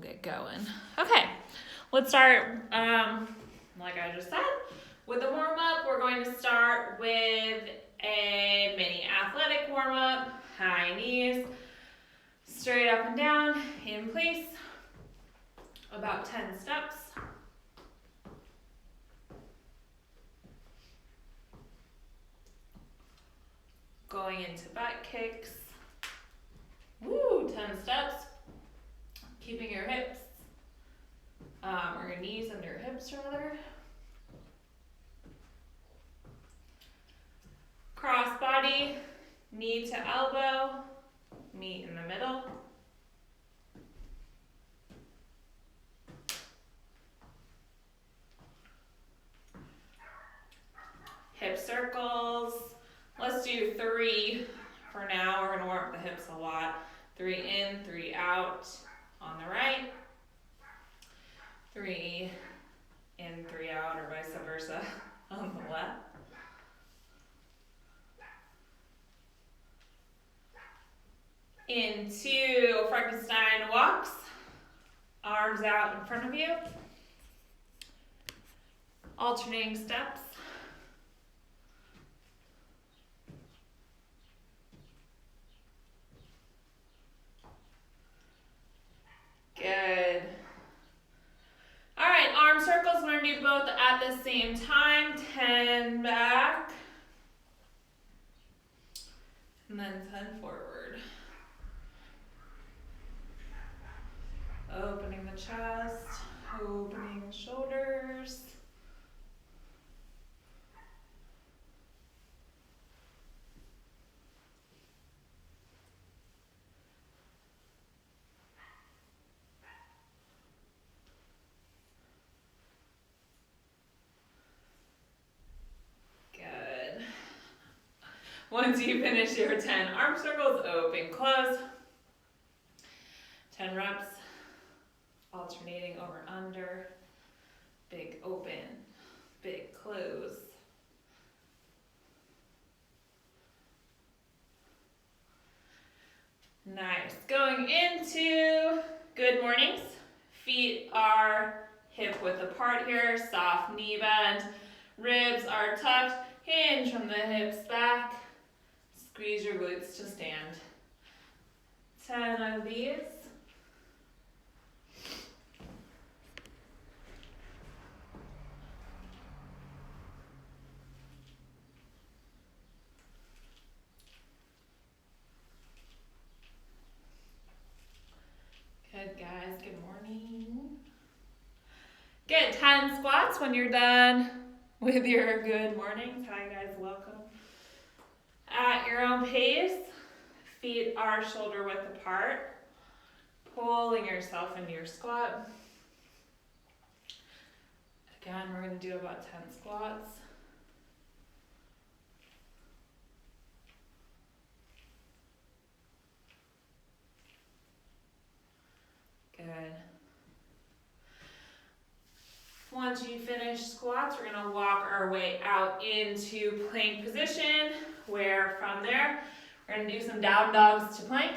get going. Okay, let's start, like I just said, with the warm-up. We're going to start with a mini athletic warm-up, high knees, straight up and down, in place, about 10 steps. Going into butt kicks. Woo, 10 steps. Keeping your hips, or your knees under your hips rather. Cross body, knee to elbow, meet in the middle. Hip circles. Let's do 3 for now. We're gonna work the hips a lot. 3 in, 3 out on the right. 3 in, 3 out, or vice versa on the left. Into Frankenstein walks. Arms out in front of you. Alternating steps. Good. All right, arm circles. We're going to do both at the same time. 10 back. And then 10 forward. Opening the chest, opening the shoulders. Once you finish your 10 arm circles, open, close. 10 reps, alternating over, under, big open, big close. Nice. Going into good mornings. Feet are hip width apart here, soft knee bend. Ribs are tucked, hinge from the hips back. Squeeze your glutes to stand. 10 of these. Good, guys. Good morning. Get 10 squats when you're done with your good mornings. Hi, guys. Welcome. At your own pace, feet are shoulder width apart, pulling yourself into your squat. Again, we're going to do about 10 squats. Good. Once you finish squats, we're going to walk our way out into plank position, where from there, we're going to do some down dogs to plank.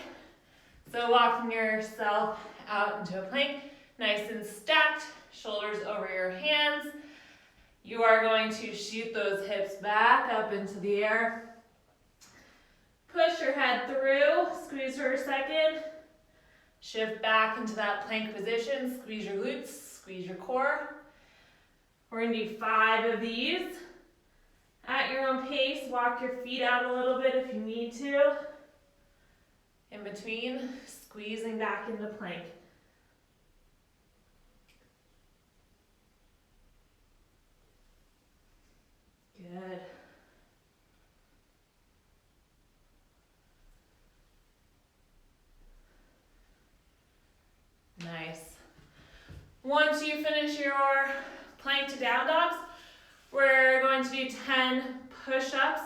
So walking yourself out into a plank, nice and stacked, shoulders over your hands. You are going to shoot those hips back up into the air. Push your head through, squeeze for a second. Shift back into that plank position, squeeze your glutes, squeeze your core. We're going to do 5 of these. At your own pace, walk your feet out a little bit if you need to. In between, squeezing back into plank. Good. Nice. Once you finish your plank to down dogs, we're going to do 10 push-ups.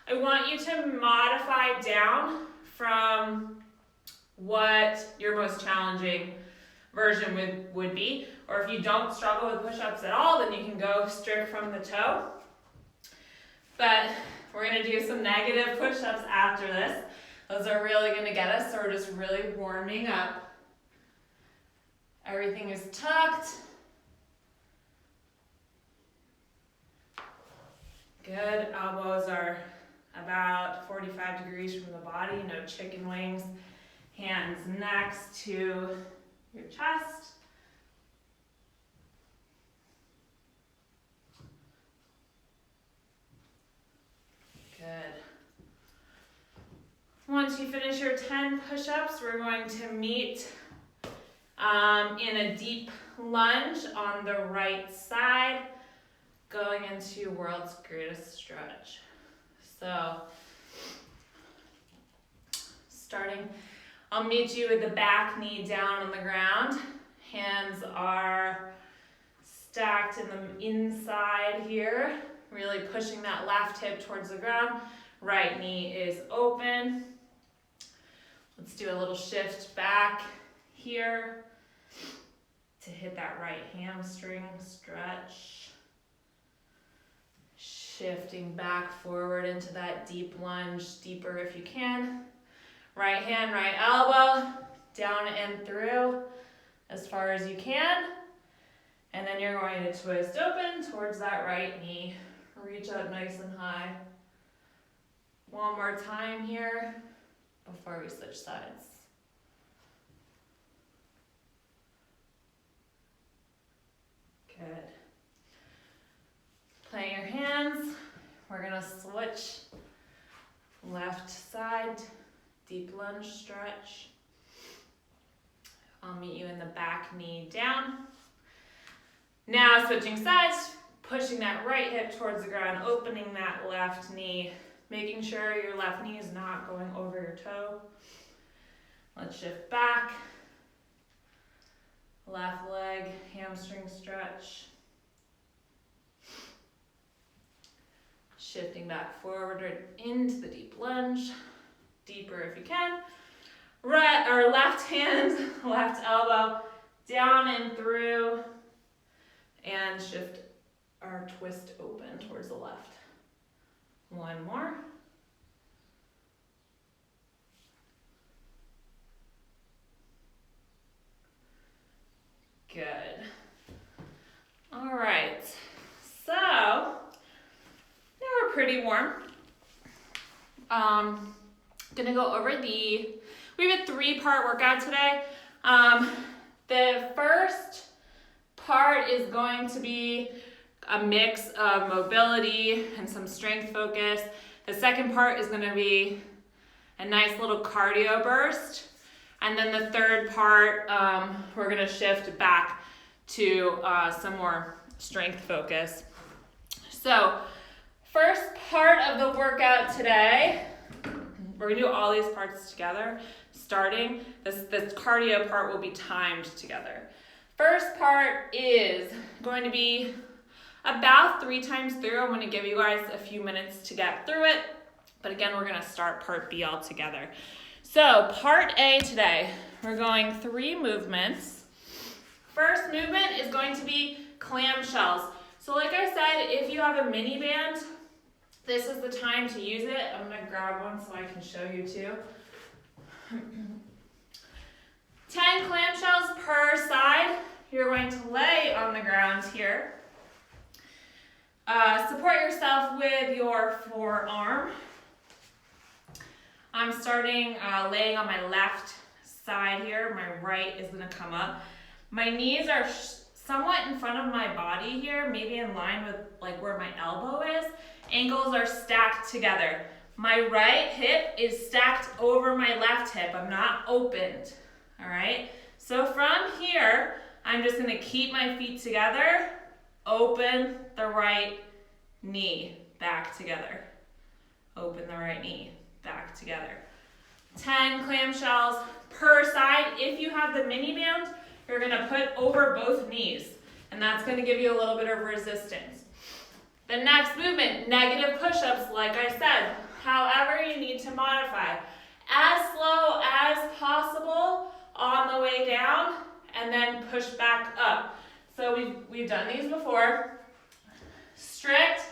I want you to modify down from what your most challenging version would be. Or if you don't struggle with push-ups at all, then you can go strict from the toe. But we're going to do some negative push-ups after this. Those are really going to get us, so we're just really warming up. Everything is tucked. Good. Elbows are about 45 degrees from the body, no chicken wings. Hands next to your chest. Good. Once you finish your 10 push-ups, we're going to meet in a deep lunge on the right side, going into world's greatest stretch. So, starting, I'll meet you with the back knee down on the ground. Hands are stacked in the inside here, really pushing that left hip towards the ground. Right knee is open. Let's do a little shift back here to hit that right hamstring stretch. Shifting back forward into that deep lunge, deeper if you can. Right hand, right elbow, down and through as far as you can. And then you're going to twist open towards that right knee. Reach up nice and high. One more time here before we switch sides. Good. Plant your hands. We're gonna switch left side, deep lunge stretch. I'll meet you in the back knee down. Now switching sides, pushing that right hip towards the ground, opening that left knee, making sure your left knee is not going over your toe. Let's shift back. Left leg, hamstring stretch. Shifting back forward into the deep lunge. Deeper if you can. Right, or left hand, left elbow, down and through. And shift our twist open towards the left. One more. Good. All right. So, now we're pretty warm. Gonna go over we have a 3-part workout today. The first part is going to be a mix of mobility and some strength focus. The second part is gonna be a nice little cardio burst. And then the third part, we're gonna shift back to some more strength focus. So, first part of the workout today, we're gonna do all these parts together, starting. This cardio part will be timed together. First part is going to be about 3 times through. I'm gonna give you guys a few minutes to get through it. But again, we're gonna start part B all together. So part A today, we're going 3 movements. First movement is going to be clamshells. So like I said, if you have a mini band, this is the time to use it. I'm gonna grab one so I can show you too. 10 clamshells per side. You're going to lay on the ground here. Support yourself with your forearm. I'm starting laying on my left side here. My right is gonna come up. My knees are somewhat in front of my body here, maybe in line with like where my elbow is. Ankles are stacked together. My right hip is stacked over my left hip. I'm not opened, all right? So from here, I'm just gonna keep my feet together, open the right knee back together. Open the right knee back together. 10 clamshells per side. If you have the mini band, you're gonna put over both knees, and that's gonna give you a little bit of resistance. The next movement, negative push-ups, like I said. However, you need to modify. As slow as possible on the way down, and then push back up. So we've done these before. Strict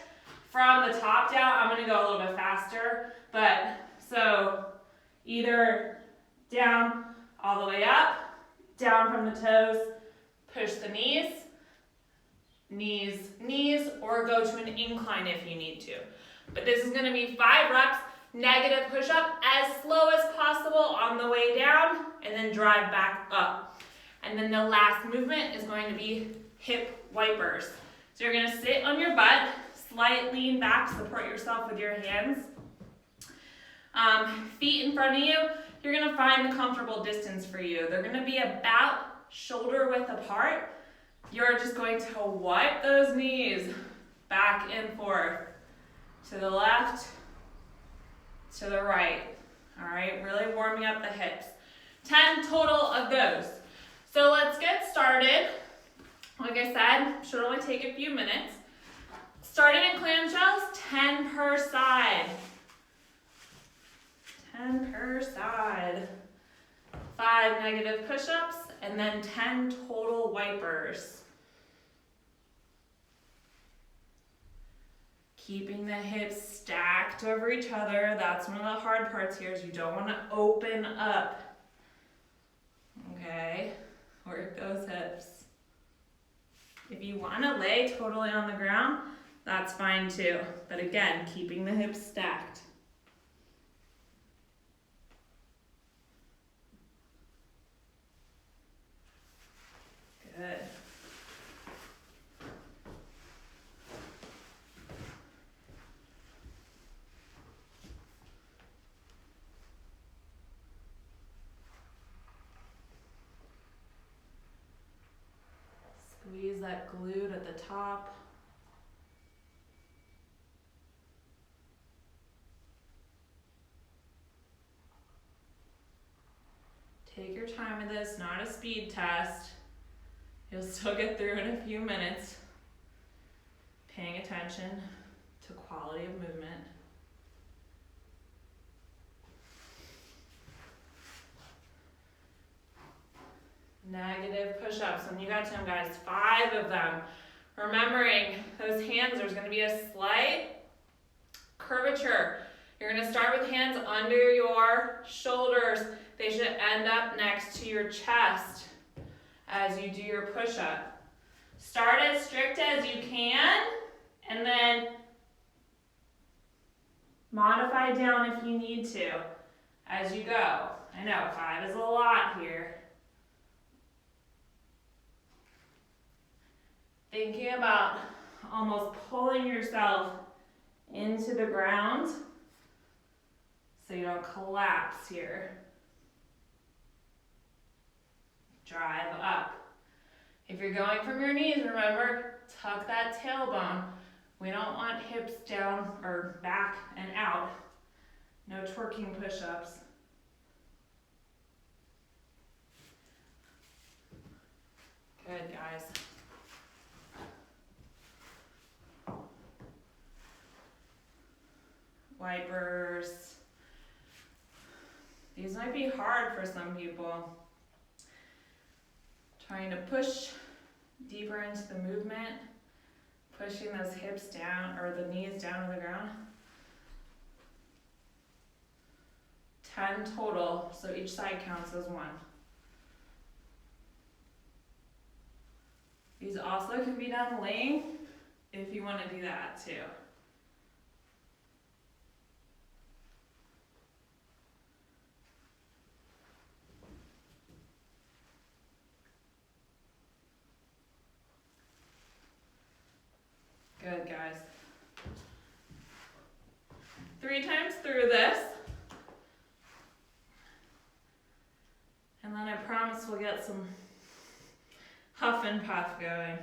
from the top down. I'm gonna go a little bit faster, but so either down all the way up, down from the toes, Push the knees, knees, knees, or go to an incline if you need to. But this is gonna be 5 reps, negative push-up, as slow as possible on the way down, and then drive back up. And then the last movement is going to be hip wipers. So you're gonna sit on your butt, slight lean back, support yourself with your hands. Feet in front of you, you're gonna find the comfortable distance for you. They're gonna be about shoulder width apart. You're just going to wipe those knees back and forth, to the left, to the right. All right, really warming up the hips. 10 total of those. So let's get started. Like I said, should only take a few minutes. Starting in clamshells, 10 per side. 10 per side. 5 negative push-ups, and then 10 total wipers. Keeping the hips stacked over each other. That's one of the hard parts here, is you don't want to open up. Okay, work those hips. If you want to lay totally on the ground, that's fine too. But again, keeping the hips stacked. Good. Squeeze that glute at the top. Take your time with this, not a speed test. You'll still get through in a few minutes. Paying attention to quality of movement. Negative push-ups. When you got to them, guys, 5 of them. Remembering those hands, there's going to be a slight curvature. You're going to start with hands under your shoulders. They should end up next to your chest as you do your push-up. Start as strict as you can, and then modify down if you need to as you go. I know 5 is a lot here. Thinking about almost pulling yourself into the ground so you don't collapse here. Drive up. If you're going from your knees, remember, tuck that tailbone. We don't want hips down or back and out. No twerking push-ups. Good, guys. Wipers. These might be hard for some people. Trying to push deeper into the movement, pushing those hips down or the knees down to the ground. 10 total, so each side counts as 1. These also can be done laying if you want to do that too. Good, guys. 3 times through this. And then I promise we'll get some huff and puff going.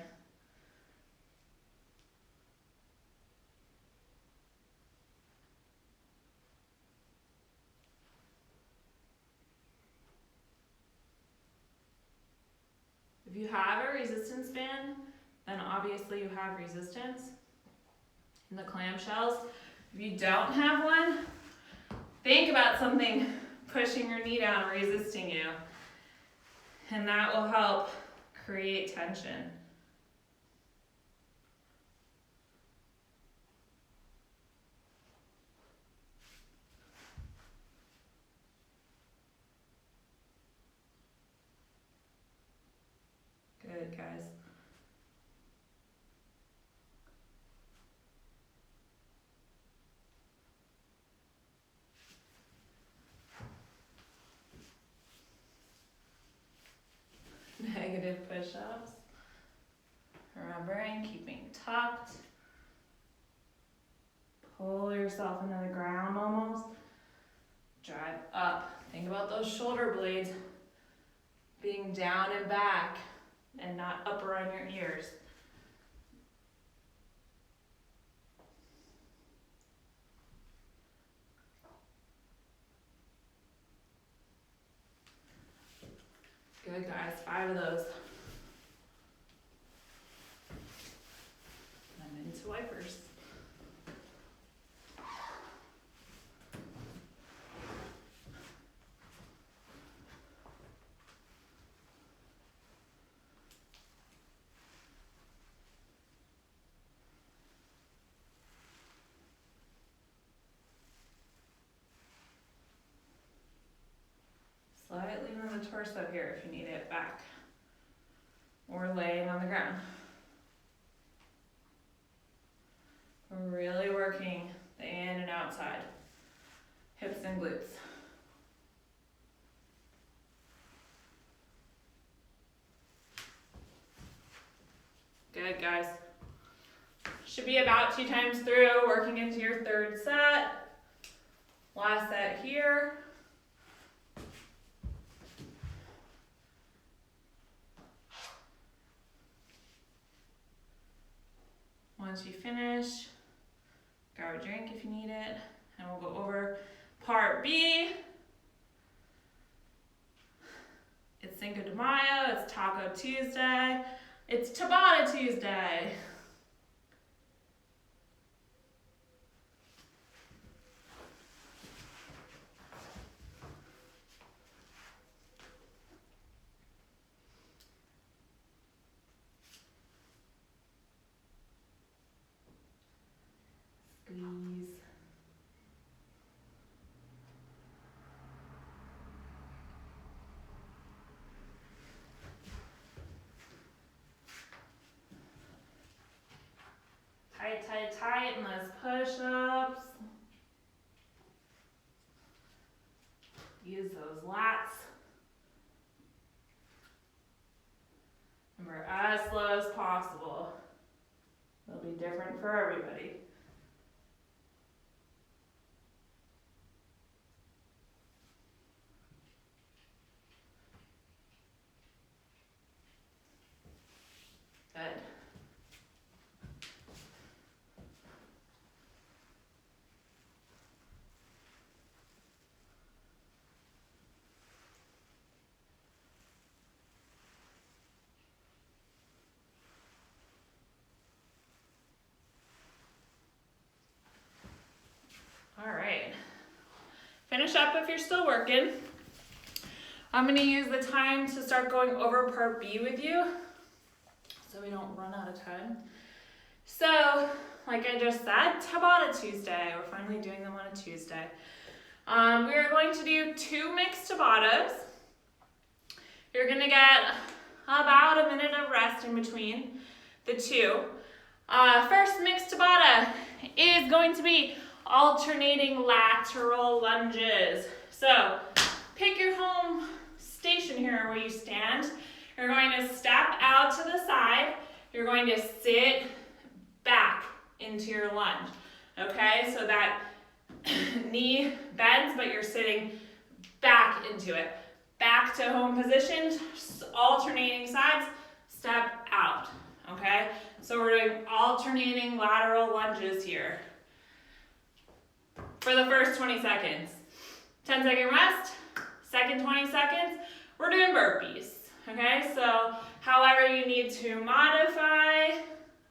If you have a resistance band, then obviously you have resistance in the clamshells. If you don't have one, think about something pushing your knee down, resisting you. And that will help create tension. Good. Good, guys. Negative push-ups. Remembering, keeping tucked. Pull yourself into the ground almost. Drive up. Think about those shoulder blades being down and back and not up around your ears. Good, guys. 5 of those. I'm into wipers. Slightly on the torso here if you need it back. Or laying on the ground. We're really working the in and outside. Hips and glutes. Good, guys. Should be about 2 times through, working into your 3rd set. Last set here. Once you finish, grab a drink if you need it, and we'll go over part B. It's Cinco de Mayo, it's Taco Tuesday, it's Tabata Tuesday. Squeeze. Tight, tight, tight, and less push-ups. Use those lats. Remember, as slow as possible. It'll be different for everybody. Good. All right. Finish up if you're still working. I'm going to use the time to start going over part B with you so we don't run out of time. So, like I just said, Tabata Tuesday. We're finally doing them on a Tuesday. We are going to do 2 mixed Tabatas. You're going to get about a minute of rest in between the 2. First mixed Tabata is going to be alternating lateral lunges. So, pick your home station here where you stand. You're going to step out to the side. You're going to sit back into your lunge. Okay, so that knee bends, but you're sitting back into it. Back to home position, alternating sides, step out. Okay, so we're doing alternating lateral lunges here for the first 20 seconds. 10-second rest, second 20 seconds, we're doing burpees. Okay, so however you need to modify,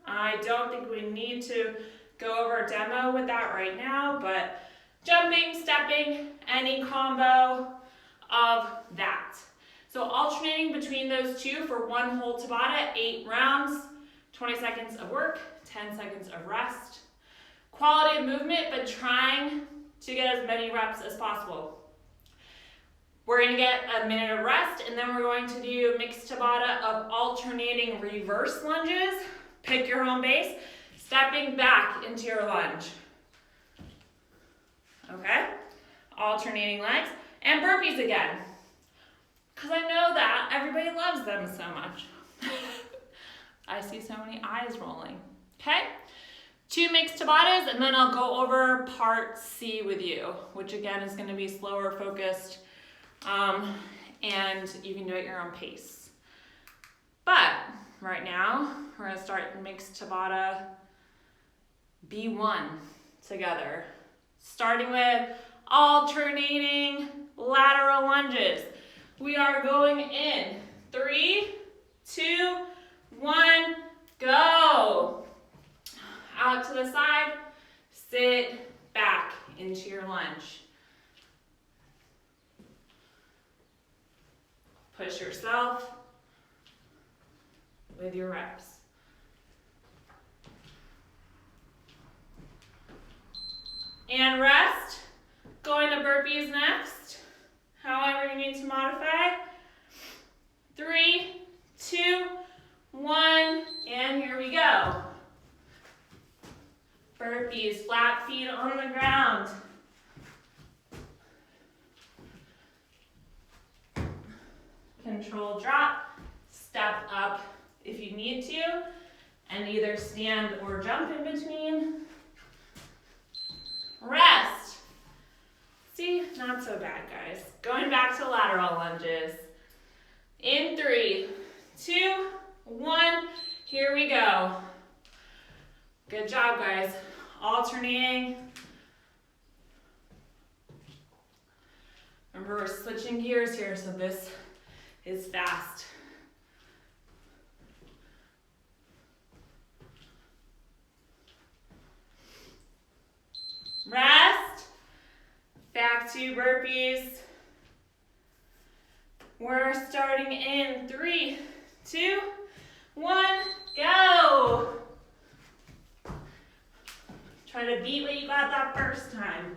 I don't think we need to go over a demo with that right now, but jumping, stepping, any combo of that. So alternating between those 2 for 1 whole Tabata, 8 rounds, 20 seconds of work, 10 seconds of rest. Quality of movement, but trying to get as many reps as possible. We're gonna get a minute of rest, and then we're going to do mixed Tabata of alternating reverse lunges. Pick your home base, stepping back into your lunge. Okay? Alternating legs, and burpees again. Because I know that everybody loves them so much. I see so many eyes rolling. Okay? 2 mixed Tabatas, and then I'll go over part C with you, which again is going to be slower focused, and you can do it at your own pace. But right now, we're going to start mixed Tabata B1 together, starting with alternating lateral lunges. We are going in 3, 2, 1, go. Out to the side, sit back into your lunge. Push yourself with your reps. And rest. Going to burpees next. However you need to modify. 3, 2, 1, and here we go. Burpees, flat feet on the ground. Control drop, step up if you need to, and either stand or jump in between. Rest. See, not so bad, guys. Going back to lateral lunges. In 3, 2, 1, here we go. Good job, guys. Alternating. Remember, we're switching gears here, so this is fast. Rest. Back to burpees. We're starting in 3, 2, 1, go. Try to beat what you got that first time.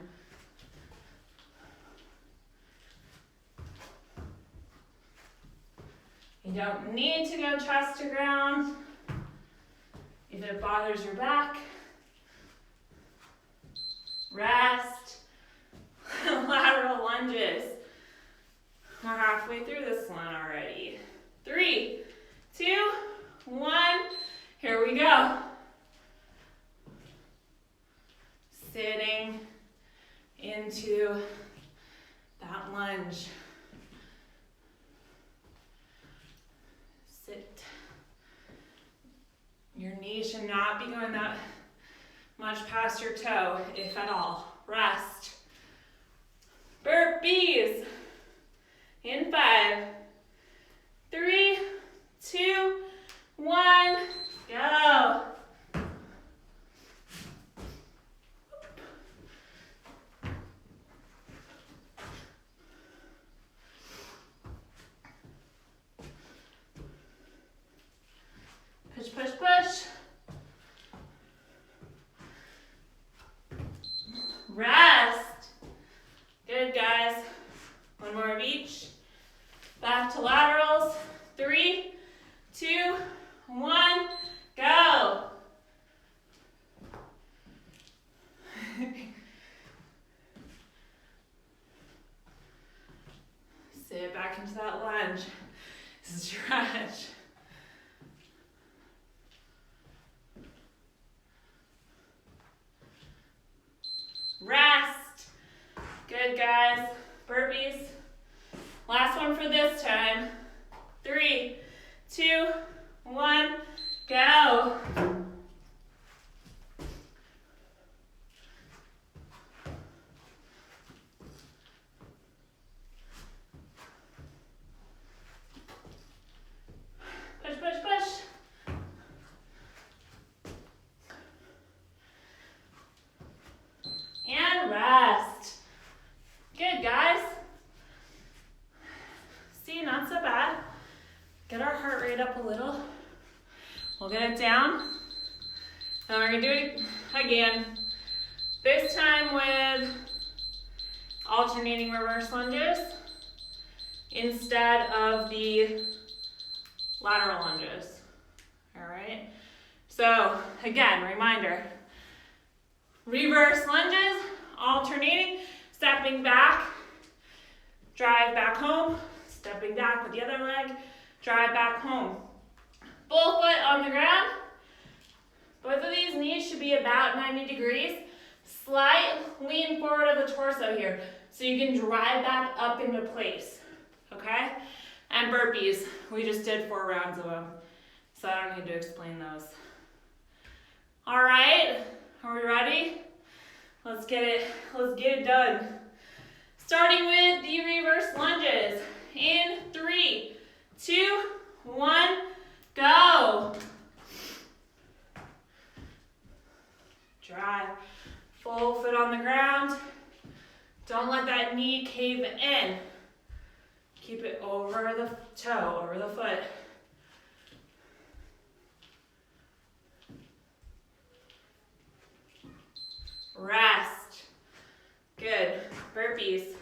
You don't need to go chest to ground if it bothers your back. Rest. Lateral lunges. We're halfway through this one already. 3, 2, 1, here we go. Sitting into that lunge. Sit. Your knee should not be going that much past your toe, if at all. Rest. Burpees. In 5, 3, 2, 1, go. Push, push, push. Rest. Good, guys. One more of each. Back to laterals. 3, 2, 1, go. Sit back into that lunge. Stretch. Rest. Good, guys. Burpees. Last one for this time. 3, 2, 1, go. Push, push, push. And rest. Good, guys. See, not so bad. Get our heart rate up a little. We'll get it down. Then we're gonna do it again. This time with alternating reverse lunges. instead of the lateral lunges. All right, so again, reminder, reverse lunges, alternating, stepping back, drive back home, stepping back with the other leg, drive back home. Full foot on the ground. Both of these knees should be about 90 degrees. Slight lean forward of the torso here, so you can drive back up into place, okay? And burpees, we just did 4 rounds of them, so I don't need to explain those. All right, are we ready? Let's get it done. Starting with the reverse lunges. In 3, 2, 1, go. Drive. Full foot on the ground. Don't let that knee cave in. Keep it over the toe, over the foot. Rest. Good. Burpees.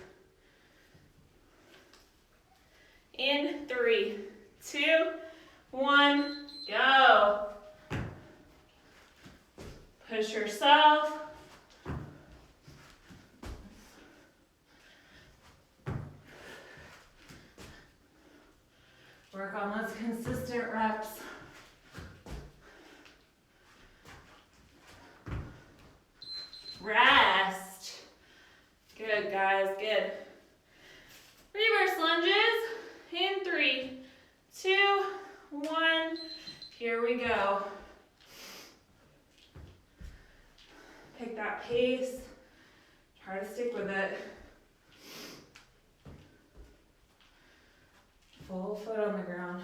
In 3, 2, 1, go. Push yourself. Work on those consistent reps. Rest. Good, guys, good. Reverse lunges in 3, 2, 1. Here we go. Pick that pace. Try to stick with it. Full foot on the ground.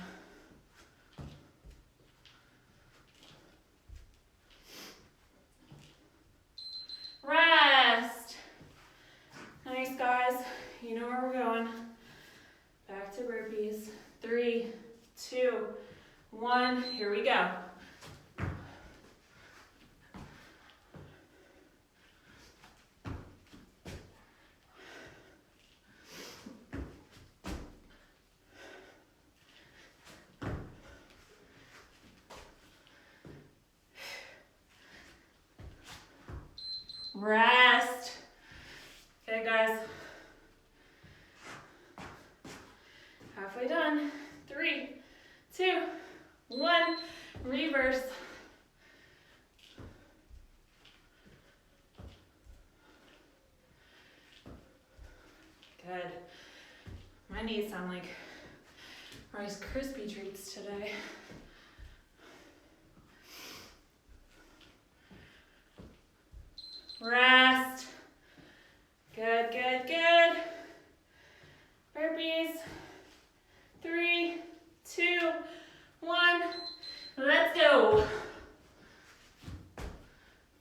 Rest. Nice, guys. You know where we're going. Back to burpees. 3, 2, 1. Here we go. Rest. Okay, guys. Halfway done. 3, 2, 1. Reverse. Good. My knees sound like Rice Krispie treats today. Rest. Good, good, good. Burpees. 3, 2, 1. Let's go.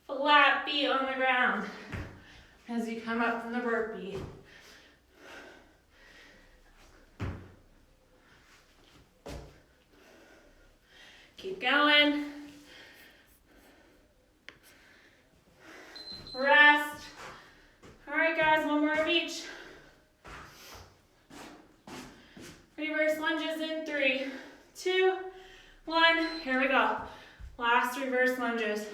Flat feet on the ground as you come up from the burpee. Keep going. Rest. All right, guys, one more of each. Reverse lunges in 3, 2, 1. Here we go. Last reverse lunges.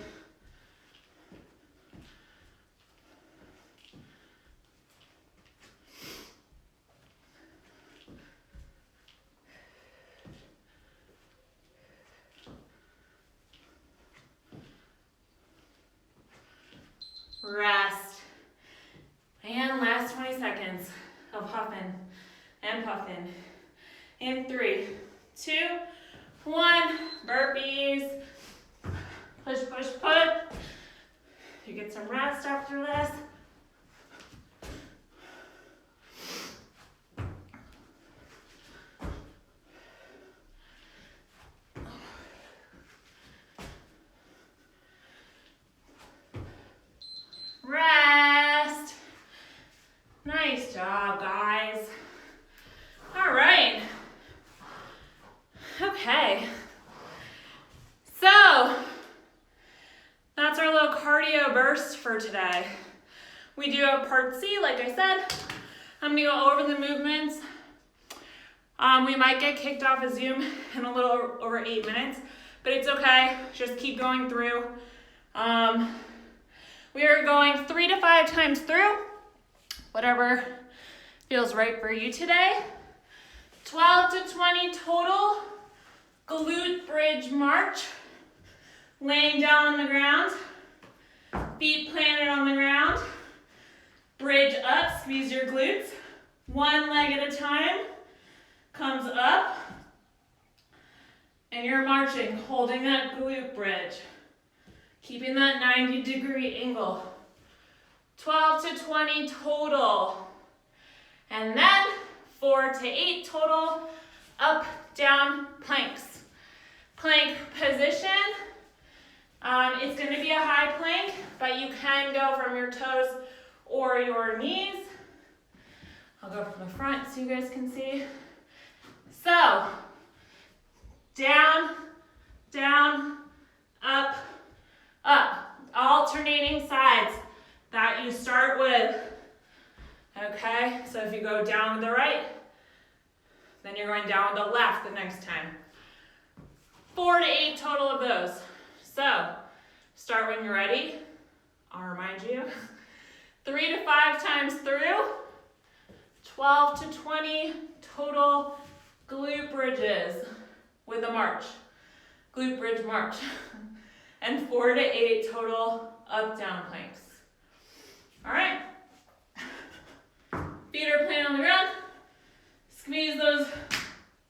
Rest. And last 20 seconds of huffing and puffing. In 3, 2, 1. Burpees. Push, push, push. You get some rest after this. Rest. Nice job, guys. All right. Okay. So, that's our little cardio burst for today. We do have part C, like I said. I'm gonna go over the movements We might get kicked off of Zoom in a little over 8 minutes, but it's okay. Just keep going through. We are going 3 to 5 times through, whatever feels right for you today. 12 to 20 total glute bridge march. Laying down on the ground, feet planted on the ground. Bridge up, squeeze your glutes. One leg at a time, comes up. And you're marching, holding that glute bridge. Keeping that 90-degree angle. 12 to 20 total. And then 4 to 8 total, up, down, planks. Plank position. It's going to be a high plank, but you can go from your toes or your knees. I'll go from the front so you guys can see. So, down, down, up, up. Alternating sides that you start with. Okay, so if you go down with the right, then you're going down with the left the next time. 4 to 8 total of those. So, start when you're ready. I'll remind you. 3 to 5 times through. 12 to 20 total glute bridges with a march. Glute bridge march. And 4 to 8 total up-down planks. All right. Feet are planted on the ground. Squeeze those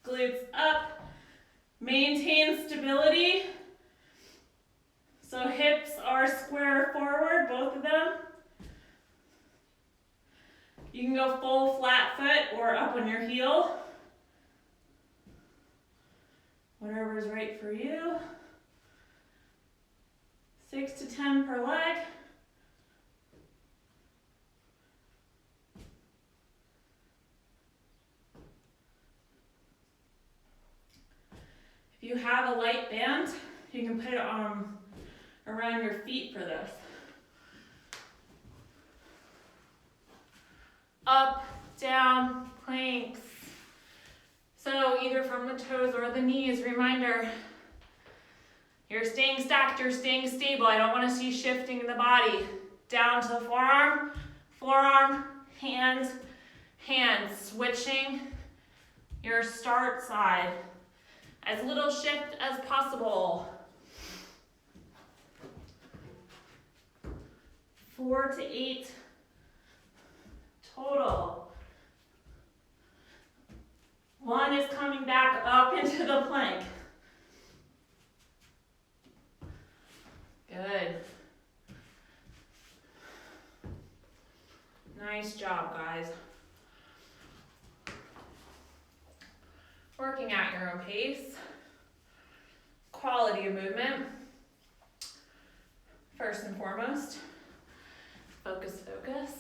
glutes up. Maintain stability. So hips are square forward, both of them. You can go full flat foot or up on your heel. Whatever is right for you. 6 to 10 per leg. If you have a light band, you can put it on around your feet for this. Up, down, planks. So either from the toes or the knees, reminder, you're staying stacked, you're staying stable. I don't want to see shifting in the body. Down to the forearm, forearm, hands, hands. Switching your start side. As little shift as possible. 4 to 8 total. One is coming back up into the plank. Good. Nice job, guys. Working at your own pace. Quality of movement. First and foremost. Focus, focus.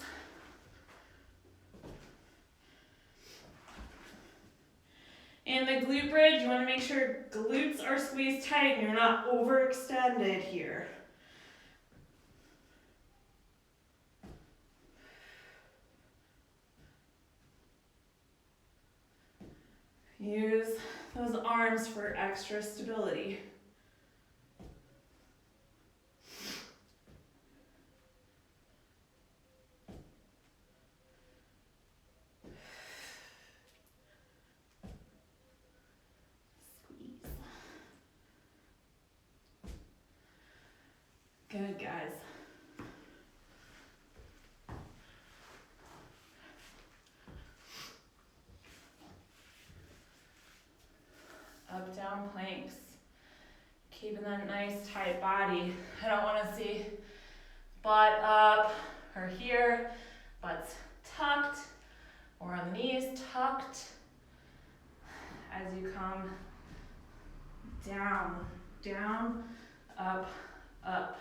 And the glute bridge, you want to make sure glutes are squeezed tight and you're not overextended here. Use those arms for extra stability. Good, guys. Up, down planks. Keeping that nice tight body. I don't want to see butt up or here, butts tucked or on the knees tucked as you come down, down, up, up.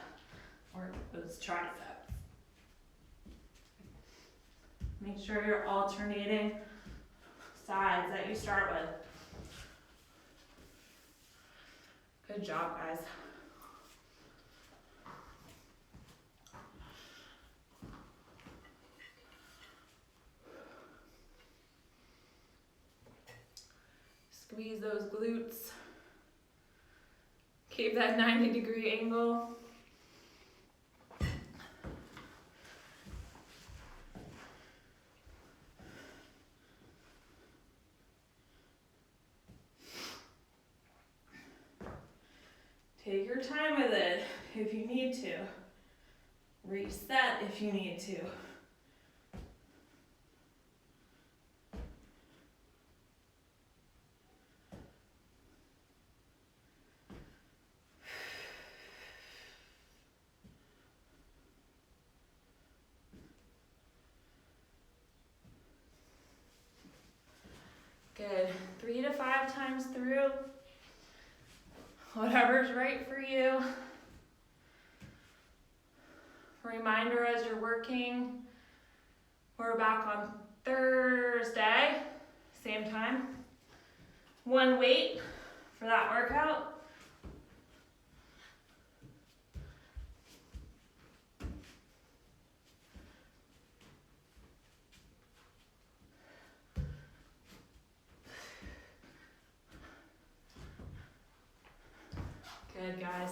Work those triceps. Make sure you're alternating sides that you start with. Good job, guys. those glutes. Keep that 90-degree angle. Take your time with it if you need to. Reset if you need to. Good. 3 to 5 times through. Whatever's right for you. Reminder as you're working, we're back on Thursday, same time. 1 weight for that workout. Good, guys.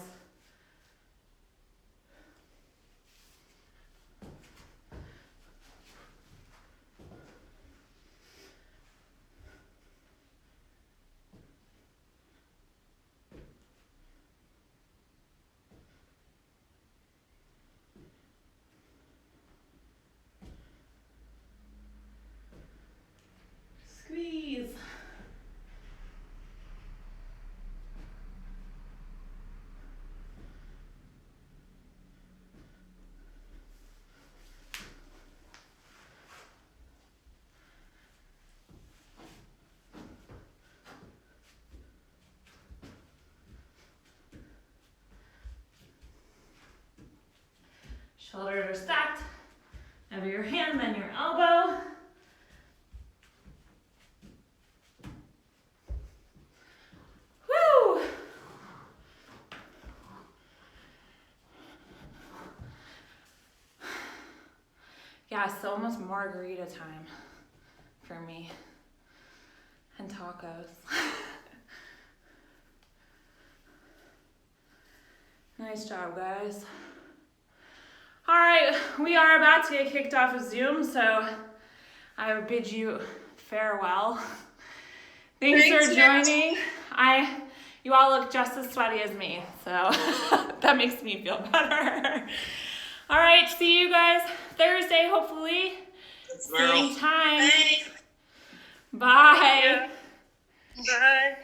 Squeeze. Shoulders are stacked. Over your hand, then your elbow. Woo! Yeah, so almost margarita time for me. And tacos. Nice job, guys. All right, we are about to get kicked off of Zoom, so I bid you farewell. Thanks for joining. You all look just as sweaty as me, so that makes me feel better. All right, see you guys Thursday, hopefully. Same time. Thanks. Bye. Yeah. Bye.